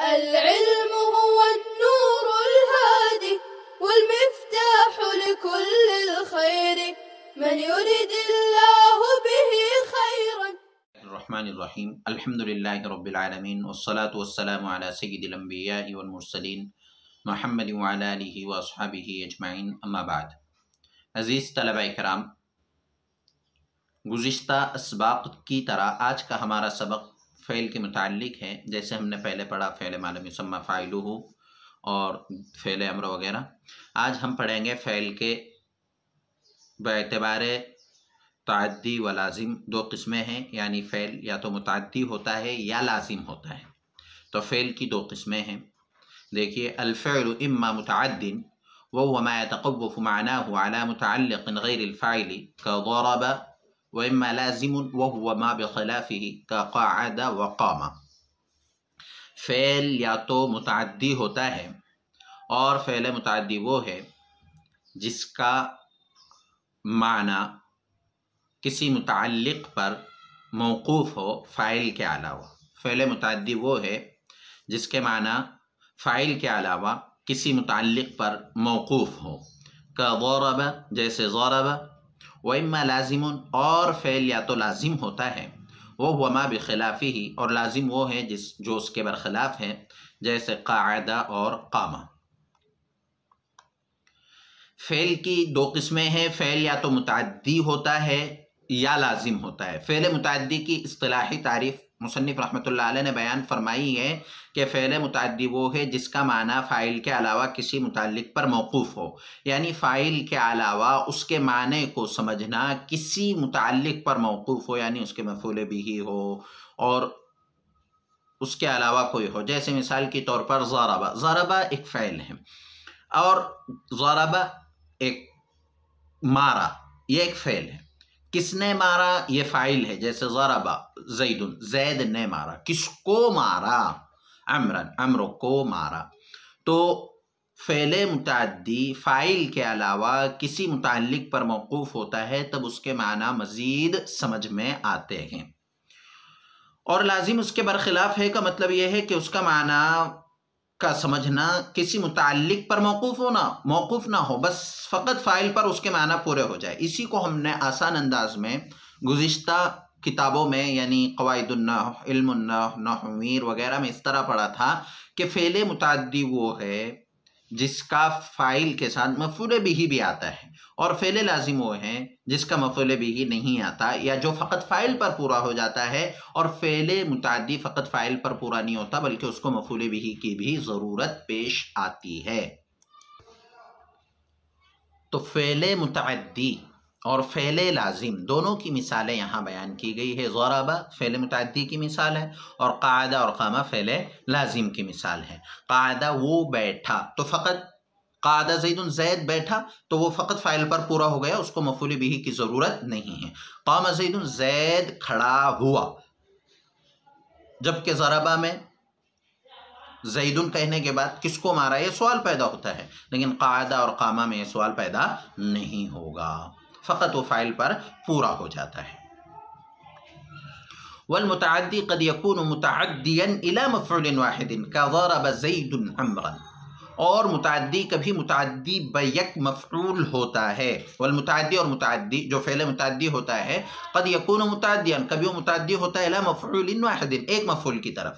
العلم هو النور الهادي والمفتاح لكل الخير من يرد الله به خيرا. الرحمن الرحیم الحمدللہ رب العالمین والصلاة والسلام علی سید الانبیاء والمرسلین محمد وعلی آلہ واصحابہ اجمعین اما بعد. عزیز طلبہ کرام، گزشتہ اسباق کی طرح آج کا ہمارا سبق فعل کے متعلق ہے. جیسے ہم نے پہلے پڑھا فعل معلوم یسمى فاعلہ اور فعل امر وغیرہ، آج ہم پڑھیں گے فعل کے باعتبار تعدی و لازم. دو قسمیں ہیں، یعنی فعل یا تو متعدی ہوتا ہے یا لازم ہوتا ہے. تو فعل کی دو قسمیں ہیں. دیکھیے، الفعل اما متعد وهو ما يتقوف معناه على متعلق غير الفاعل كضرب، واما لازم وهو ما بخلافه كقعد وقام. فعل یا تو متعدی ہوتا ہے، اور فعل متعدی وہ ہے جس کا معنی کسی متعلق پر موقوف ہو فاعل کے علاوہ. فعل متعدی وہ ہے جس کے معنی فاعل کے علاوہ کسی متعلق پر موقوف ہو. كضرب، جیسے ضرب. واما لازم، اور فعل یا تو لازم ہوتا ہے، وہ ما بخلافہ، اور لازم وہ ہے جو اس کے برخلاف ہے، جیسے قعد اور قام. فعل کی دو قسمیں ہیں. فعل یا تو متعدی ہوتا ہے یا لازم ہوتا ہے. فعل متعدی کی اصطلاحی تعریف مصنف رحمۃ اللہ علیہ نے بیان فرمائی ہے کہ فعل متعدی وہ ہے جس کا معنی فاعل کے علاوہ کسی متعلق پر موقوف ہو. یعنی فاعل کے علاوہ اس کے معنی کو سمجھنا کسی متعلق پر موقوف ہو، یعنی اس کے مفعول بھی ہو اور اس کے علاوہ کوئی ہو. جیسے مثال کے طور پر ضرب. ضرب ایک فعل ہے، اور ضرب ایک مارا، یہ ایک فعل ہے. کس نے مارا؟ یہ فاعل ہے. جیسے ضرب زید، زید نے مارا. کس کو مارا؟ عمرن، عمر کو مارا. تو فعل متعدی فاعل کے علاوہ کسی متعلق پر موقوف ہوتا ہے، تب اس کے معنی مزید سمجھ میں آتے ہیں. اور لازم اس کے برخلاف ہے کا مطلب یہ ہے کہ اس کا معنی کا سمجھنا کسی متعلق پر موقوف نہ ہو، بس فقط فاعل پر اس کے معنی پورے ہو جائے. اسی کو ہم نے آسان انداز میں گزشتہ کتابوں میں، یعنی قواعد النحو، علم النحو، نحو میر وغیرہ میں اس طرح پڑھا تھا کہ فعل متعدی وہ ہے جس کا فاعل کے ساتھ مفعول بھی آتا ہے، اور فعل لازم وہ ہے جس کا مفعول بھی نہیں آتا، یا جو فقط فاعل پر پورا ہو جاتا ہے. اور فعل متعدی فقط فاعل پر پورا نہیں ہوتا، بلکہ اس کو مفعول بھی کی بھی ضرورت پیش آتی ہے. تو فعل متعدی اور فعل لازم دونوں کی مثالیں یہاں بیان کی گئی ہے. ضرب فعل متعدی کی مثال ہے، اور قعد اور قام فعل لازم کی مثال ہے. قعد وہ بیٹھا، تو فقط قعد زید، زید بیٹھا، تو وہ فقط فاعل پر پورا ہو گیا، اس کو مفعول بھی کی ضرورت نہیں ہے. قام زید، زید کھڑا ہوا. جبکہ ضربہ میں زیدن کہنے کے بعد کس کو مارا، یہ سوال پیدا ہوتا ہے، لیکن قعد اور قامہ میں یہ سوال پیدا نہیں ہوگا، فقط وہ فاعل پر پورا ہو جاتا ہے. والمتعدی قد يكون متعديا الى مفعول واحد كضرب زيد عمرا. اور متعدی کبھی متعدی بیک مفعول ہوتا ہے. والمتعدی اور متعدی جو فعل متعدی ہوتا ہے، قد يكون متعديا، کبھی وہ متعدی ہوتا ہے الى مفعول واحد، ایک مفعول کی طرف.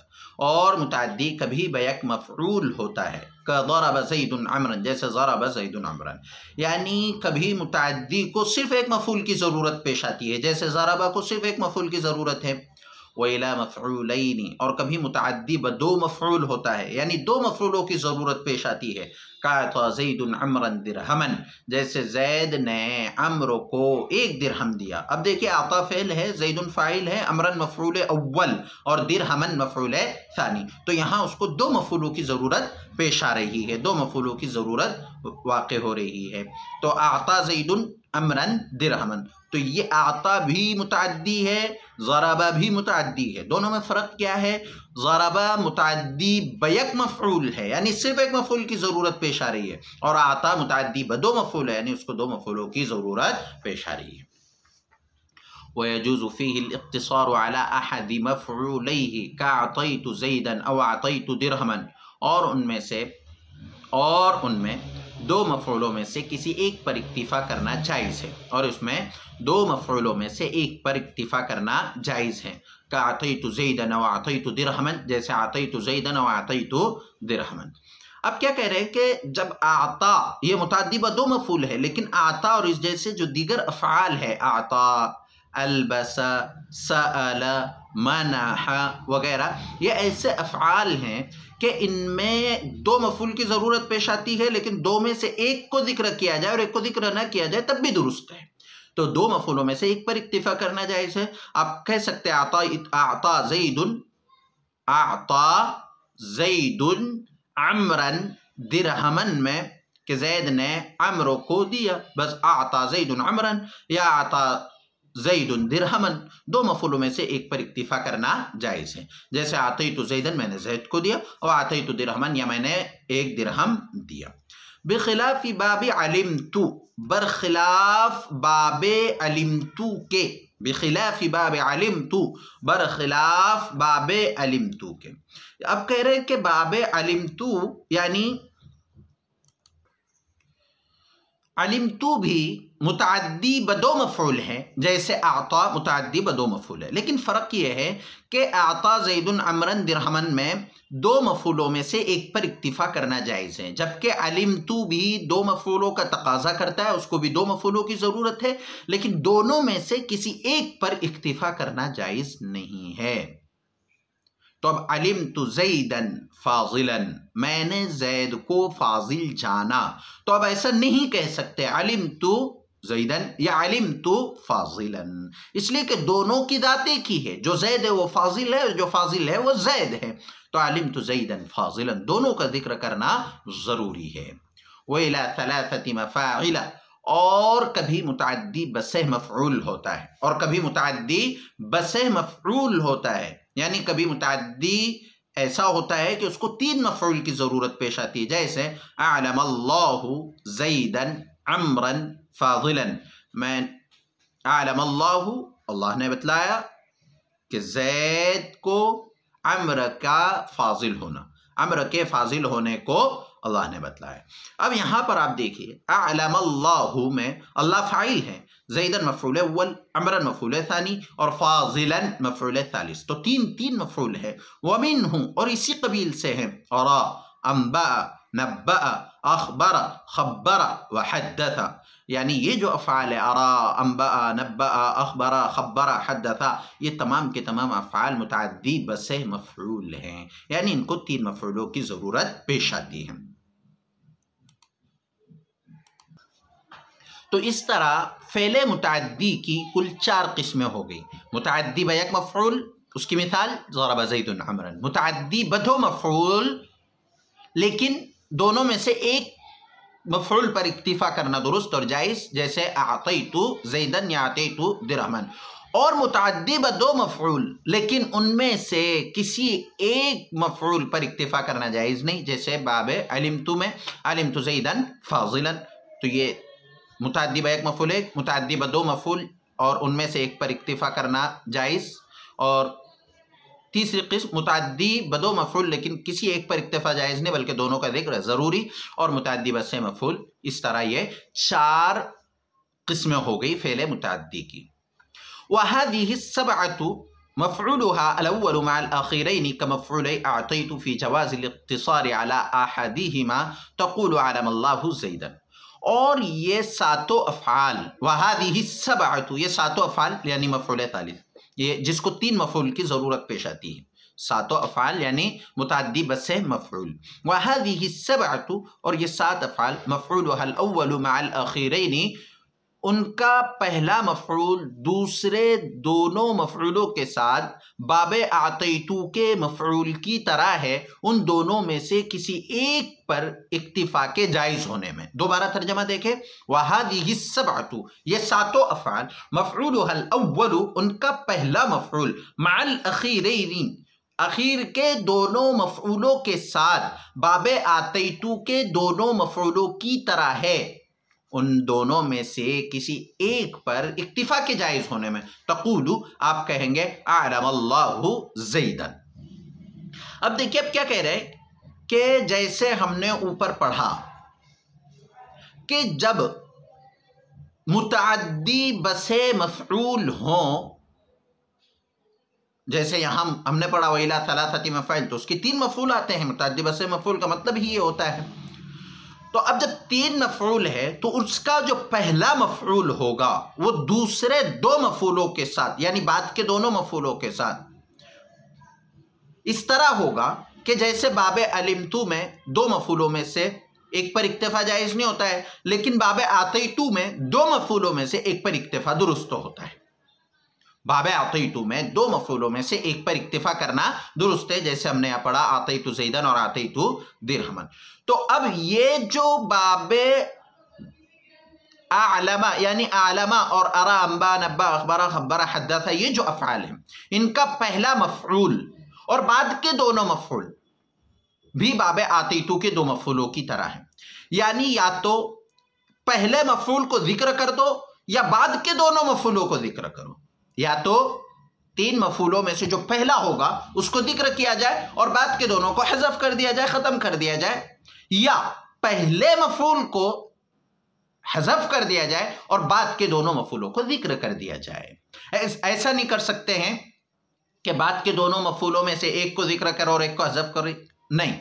اور متعدی کبھی بیک مفعول ہوتا ہے، كضرب زید عمرا، جیسے ضرب زید عمرا. یعنی کبھی متعدی کو صرف ایک مفعول کی ضرورت پیش آتی ہے، جیسے ضرب کو صرف ایک مفعول کی ضرورت ہے. وَإِلَى مَفْعُولَيْنِ، اور کبھی متعدی بدو مفعول ہوتا ہے، یعنی دو مفعولوں کی ضرورت پیش آتی ہے. کَأَعْطَى زَيْدٌ عَمْرًا دِرْهَمًا، جیسے زید نے عمر کو ایک درہم دیا. اب دیکھیں، اعطا فعل ہے، زید فاعل ہے، عمرًا مفعول اول اور درہمًا مفعول ثانی. تو یہاں اس کو دو مفعولوں کی ضرورت پیش آ رہی ہے، دو مفعولوں کی ضرورت واقع ہو رہی ہے. تو اعطا زید عمرًا درہمًا، تو یہ اعطا بھی متعدی ہے، ضربہ بھی متعدی ہے. دونوں میں فرق کیا ہے؟ ضربہ متعدی بیک مفعول ہے، یعنی صرف ایک مفعول کی ضرورت پیش آ رہی ہے، اور اعطا متعدی بدو مفعول ہے، یعنی اس کو دو مفعولوں کی ضرورت پیش آ رہی ہے. ويجوز فيه الاقتصار على أحد مفعوليه كأعطيت زيدا أو أعطيت درهما، اور ان میں دو مفعولوں میں سے کسی ایک پر اکتفا کرنا جائز ہے، اور اس میں دو مفعولوں میں سے ایک پر اکتفا کرنا جائز ہے، كأعطيت زيدا أو أعطيت درهما، جیسے أعطيت زيدا أو أعطيت درهما۔ اب کیا کہہ رہے ہیں کہ جب اعطا یہ متعدی با دو مفعول ہے، لیکن اعطا اور اس جیسے جو دیگر افعال ہے، اعطا، البس، سأل، منح وغیرہ، یہ ایسے افعال ہیں کہ ان میں دو مفعول کی ضرورت پیش آتی ہے، لیکن دو میں سے ایک کو ذکر کیا جائے اور ایک کو ذکر نہ کیا جائے تب بھی درست ہے۔ تو دو مفعولوں میں سے ایک پر اکتفا کرنا جائز ہے۔ آپ کہہ سکتے ہیں اعطا زید عمرا درہمن میں کہ زید نے عمرو کو دیا، بس اعطا زید عمرا یا اعطا زید درہمن، دو مفعولوں میں سے ایک پر اکتفا کرنا جائز ہے، جیسے اعطیت زیدن میں نے زید کو دیا، اور اعطیت درہمن یا میں نے ایک درہم دیا۔ بخلاف باب علمت، برخلاف باب علمت کے، بخلاف باب علمت، برخلاف باب علمت کے۔ اب کہہ رہے ہیں کہ باب علمت یعنی علمت بھی متعدی بدو مفعول ہے، جیسے اعطا متعدی بدو مفعول ہے، لیکن فرق یہ ہے کہ اعطا زید عمرا درہمن میں دو مفعولوں میں سے ایک پر اکتفا کرنا جائز ہے، جبکہ علمت بھی دو مفعولوں کا تقاضا کرتا ہے، اس کو بھی دو مفعولوں کی ضرورت ہے، لیکن دونوں میں سے کسی ایک پر اکتفا کرنا جائز نہیں ہے۔ تو اب علمت زیدا فاضلا، میں نے زید کو فاضل جانا، تو اب ایسا نہیں کہہ سکتے علمت زیدا یا علمت فاضلا، اس لیے کہ دونوں کی ذات ایک ہی ہے، جو زید ہے وہ فاضل ہے، جو فاضل ہے وہ زید ہے، تو علمت زیدا فاضلا دونوں کا ذکر کرنا ضروری ہے۔ وَإِلَى ثَلَاثَةِ مَفَاعِلَ، اور کبھی متعدی بسہ مفعول ہوتا ہے، اور کبھی متعدی بسہ مفعول ہوتا ہے، یعنی کبھی متعدی ایسا ہوتا ہے کہ اس کو تین مفعول کی ضرورت پیش آتی ہے، جیسے اعلم اللہ زیدا عمرا فاضلا، میں اعلم اللہ، اللہ نے بتلایا کہ زید کو عمر کا فاضل ہونا، عمر کے فاضل ہونے کو اللہ نے بتلایا۔ اب یہاں پر آپ دیکھیے اعلم اللہ میں اللہ فاعل ہے، زیدن مفعول اول، عمرن مفعول ثانی، اور فاضلا مفعول ثالث، تو تین مفعول ہے۔ ومنہ، اور اسی قبیل سے ہیں ارا، انبأ، نبأ، اخبر، خبر، وحدث، یعنی یہ جو افعال ہے ارا، انبأ، نبأ، اخبر، خبر، حدث، یہ تمام کے تمام افعال متعدی بسہ مفعول ہیں، یعنی ان کو تین مفعولوں کی ضرورت پیش آتی ہے۔ تو اس طرح فعل متعدی کی کل چار قسمیں ہو گئی۔ متعدی بیک مفعول، اس کی مثال ضرب زید عمرا، متعدی بدو مفعول لیکن دونوں میں سے ایک مفعول پر اکتفا کرنا درست اور جائز، جیسے اعطیت زیدن یا اعطیت درہما، اور متعدی بدو مفعول لیکن ان میں سے کسی ایک مفعول پر اکتفا کرنا جائز نہیں، جیسے باب علمت میں علمت زیدن فاضلا، تو یہ متعدی بیک مفعول ہے، متعدی بدو مفعول اور ان میں سے ایک پر اکتفا کرنا جائز، اور تیسری قسم متعدی بدو مفعول لیکن کسی ایک پر اکتفا جائز نہیں بلکہ دونوں کا ذکر ضروری، اور متعدی بسہ مفعول۔ اس طرح یہ چار قسمیں ہو گئی فعل متعدی کی۔ وَهَذِهِ السَّبْعَةُ مفعولها الأول مع الأخيرين كمفعولي أعطيت في جواز الاقتصار على أحدهما تقول علم الله زيدا، اور یہ ساتوں افعال وَهَذِهِ السَّبْعَةُ، یہ ساتوں افعال یعنی مفعول ثالث، یہ جس کو تین مفعول کی ضرورت پیش آتی ہے، ساتوں افعال یعنی متعدی بسہ مفعول۔ وَهَذِهِ السَّبْعَةُ، اور یہ سات افعال مفعولها الأول مع الأخيرين، ان کا پہلا مفعول دوسرے دونوں مفعولوں کے ساتھ باب اعطیتو کے مفعول کی طرح ہے، ان دونوں میں سے کسی ایک پر اکتفا کے جائز ہونے میں۔ دوبارہ ترجمہ دیکھیں، وَهَذِهِ السَّبْعَةُ، یہ ساتوں افعال مفعولها الأول، ان کا پہلا مفعول مع الأخیرین، اخیر کے دونوں مفعولوں کے ساتھ باب اعطیتو کے دونوں مفعولوں کی طرح ہے، ان دونوں میں سے کسی ایک پر اکتفا کے جائز ہونے میں تقولو آپ کہیں گے اعلم اللہ زیدن۔ اب دیکھیے اب کیا کہہ رہے ہیں کہ جیسے ہم نے اوپر پڑھا کہ جب متعدی بسے مفعول ہوں، جیسے یہاں ہم نے پڑھا وَإِلَىٰ ثَلَاثَةِ مَفْعُولٍ، تو اس کی 3 مفعول آتے ہیں، متعدی بسے مفعول کا مطلب ہی یہ ہوتا ہے۔ تو اب جب 3 مفعول ہے تو اس کا جو پہلا مفعول ہوگا وہ دوسرے 2 مفعولوں کے ساتھ، یعنی بعد کے دونوں مفعولوں کے ساتھ اس طرح ہوگا کہ جیسے باب علمتو میں 2 مفعولوں میں سے ایک پر اکتفا جائز نہیں ہوتا ہے، لیکن باب آتیتو میں 2 مفعولوں میں سے ایک پر اکتفا درست ہوتا ہے۔ باب آتیتو میں 2 مفعولوں میں سے ایک پر اکتفا کرنا درست ہے، جیسے ہم نے یہاں پڑھا آتیتو زیدن اور آتیتو درہمن۔ تو اب یہ جو باب اعلم یعنی اعلم اور ارا انبا نبا اخبر خبر حدث، یہ جو افعال ہیں ان کا پہلا مفعول اور بعد کے دونوں مفعول بھی باب آتیتو کے 2 مفعولوں کی طرح ہیں، یعنی یا تو پہلے مفعول کو ذکر کر دو یا بعد کے دونوں مفعولوں کو ذکر کرو، یا تو 3 مفعولوں میں سے جو پہلا ہوگا اس کو ذکر کیا جائے اور بعد کے دونوں کو حذف کر دیا جائے، ختم کر دیا جائے، یا پہلے مفعول کو حذف کر دیا جائے اور بعد کے دونوں مفعولوں کو ذکر کر دیا جائے۔ ایسا نہیں کر سکتے ہیں کہ بعد کے دونوں مفعولوں میں سے ایک کو ذکر کرو اور ایک کو حذف کرو، نہیں۔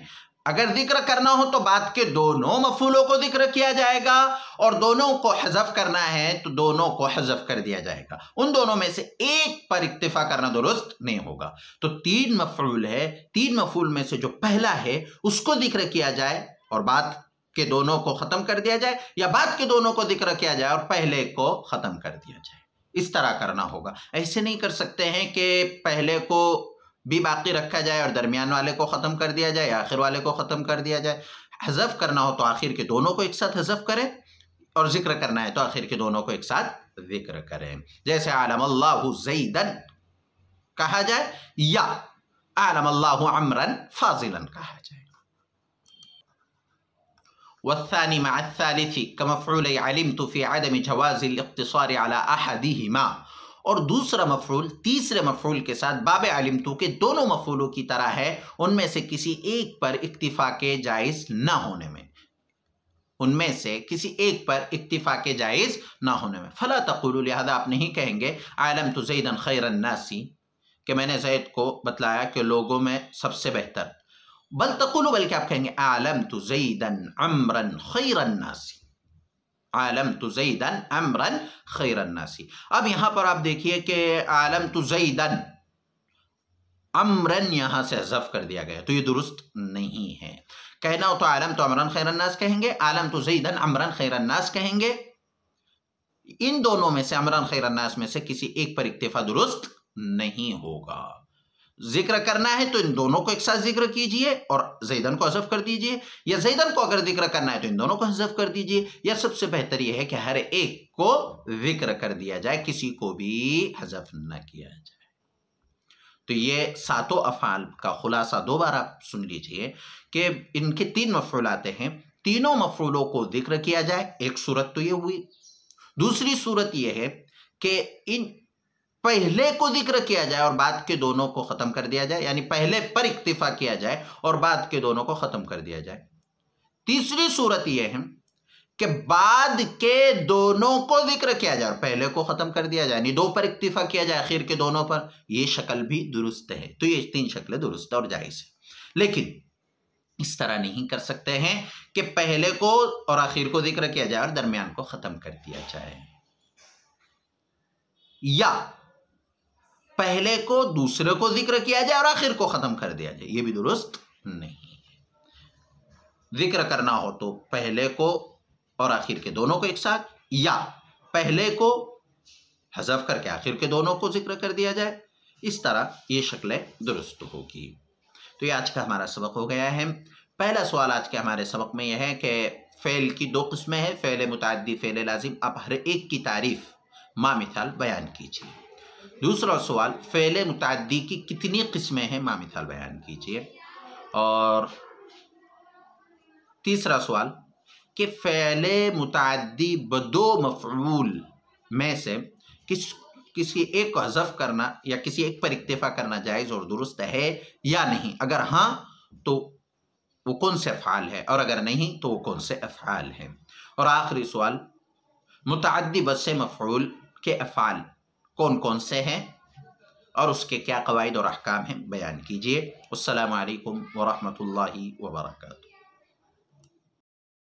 اگر ذکر کرنا ہو تو بعد کے دونوں مفعولوں کو ذکر کیا جائے گا، اور دونوں کو حذف کرنا ہے تو دونوں کو حذف کر دیا جائے گا، ان دونوں میں سے ایک پر اکتفا کرنا درست نہیں ہوگا۔ تو 3 مفعول ہے، 3 مفعول میں سے جو پہلا ہے اس کو ذکر کیا جائے اور بعد کے دونوں کو ختم کر دیا جائے، یا بعد کے دونوں کو ذکر کیا جائے اور پہلے کو ختم کر دیا جائے، اس طرح کرنا ہوگا۔ ایسے نہیں کر سکتے ہیں کہ پہلے کو بھی باقی رکھا جائے اور درمیان والے کو ختم کر دیا جائے، آخر والے کو ختم کر دیا جائے۔ حذف کرنا ہو تو آخر کے دونوں کو ایک ساتھ حذف کریں، اور ذکر کرنا ہے تو آخر کے دونوں کو ایک ساتھ ذکر کریں، جیسے عالم اللہ زیدن کہا جائے یا عالم اللہ عمرن فاضلا کہا جائے۔ والثاني مع الثالث كمفعول علمت في عدم جواز الاقتصار على احدهما، اور دوسرا مفعول تیسرے مفعول کے ساتھ باب علمت کے دونوں مفعولوں کی طرح ہے، ان میں سے کسی ایک پر اکتفا کے جائز نہ ہونے میں، ان میں سے کسی ایک پر اکتفا کے جائز نہ ہونے میں۔ فلا تقولوا، لہذا آپ نہیں کہیں گے علمت زیدا خیر الناس کہ میں نے زید کو بتلایا کہ لوگوں میں سب سے بہتر، بل تقولوا بلکہ آپ کہیں گے علمت زیدا عمرا خیر الناس، علمت زیدا عمرا خیر الناس۔ اب یہاں پر آپ دیکھیے کہ علمت زیدا عمرا یہاں سے حذف کر دیا گیا، تو یہ درست نہیں ہے۔ کہنا ہو تو علمت عمرا خیر الناس کہیں گے، علمت زیدا عمرا خیر الناس کہیں گے، ان دونوں میں سے عمرا خیر الناس میں سے کسی ایک پر اکتفا درست نہیں ہوگا۔ ذکر کرنا ہے تو ان دونوں کو ایک ساتھ ذکر کیجئے اور زیدن کو حذف کر دیجئے، یا زیدن کو اگر ذکر کرنا ہے تو ان دونوں کو حذف کر دیجئے، یا سب سے بہتر یہ ہے کہ ہر ایک کو ذکر کر دیا جائے، کسی کو بھی حذف نہ کیا جائے۔ تو یہ 7 افعال کا خلاصہ دوبارہ سن لیجئے کہ ان کے 3 مفعولات ہیں، تینوں مفعولوں کو ذکر کیا جائے، ایک صورت تو یہ ہوئی۔ دوسری صورت یہ ہے کہ ان پہلے کو ذکر کیا جائے اور بعد کے دونوں کو ختم کر دیا جائے، یعنی پہلے پر اکتفا کیا جائے اور بعد کے دونوں کو ختم کر دیا جائے۔ تیسری صورت یہ ہے کہ بعد کے دونوں کو ذکر کیا جائے اور پہلے کو ختم کر دیا جائے، یعنی 2 پر اکتفا کیا جائے آخر کے دونوں پر، یہ شکل بھی درست ہے۔ تو یہ 3 شکلیں درست اور جائز ہیں، لیکن اس طرح نہیں کر سکتے ہیں کہ پہلے کو اور آخر کو ذکر کیا جائے اور درمیان کو ختم کر دیا جائے، یا پہلے کو دوسرے کو ذکر کیا جائے اور آخر کو ختم کر دیا جائے، یہ بھی درست نہیں ہے۔ ذکر کرنا ہو تو پہلے کو اور آخر کے دونوں کو ایک ساتھ، یا پہلے کو حذف کر کے آخر کے دونوں کو ذکر کر دیا جائے، اس طرح یہ شکلیں درست ہوگی۔ تو یہ آج کا ہمارا سبق ہو گیا ہے۔ پہلا سوال آج کے ہمارے سبق میں یہ ہے کہ فعل کی 2 قسمیں ہیں، فعل متعدی، فعل لازم، آپ ہر ایک کی تعریف ما مثال بیان کیجیے۔ دوسرا سوال، فعل متعدی کی کتنی قسمیں ہیں، ما مثال بیان کیجیے۔ اور تیسرا سوال، کہ فعل متعدی بدو مفعول میں سے کسی ایک کو حذف کرنا یا کسی ایک پر اکتفا کرنا جائز اور درست ہے یا نہیں؟ اگر ہاں تو وہ کون سے افعال ہے، اور اگر نہیں تو وہ کون سے افعال ہیں؟ اور آخری سوال، متعدی بس مفعول کے افعال کون کون سے ہیں اور اس کے کیا قواعد اور احکام ہیں، بیان کیجئے۔ السلام علیکم ورحمۃ اللہ وبرکاتہ۔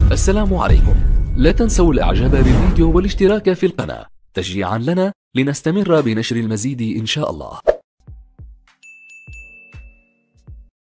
السلام عليكم، لا تنسوا الاعجاب بالفيديو والاشتراك في القناة تشجيعا لنا لنستمر بنشر المزيد إن شاء الله.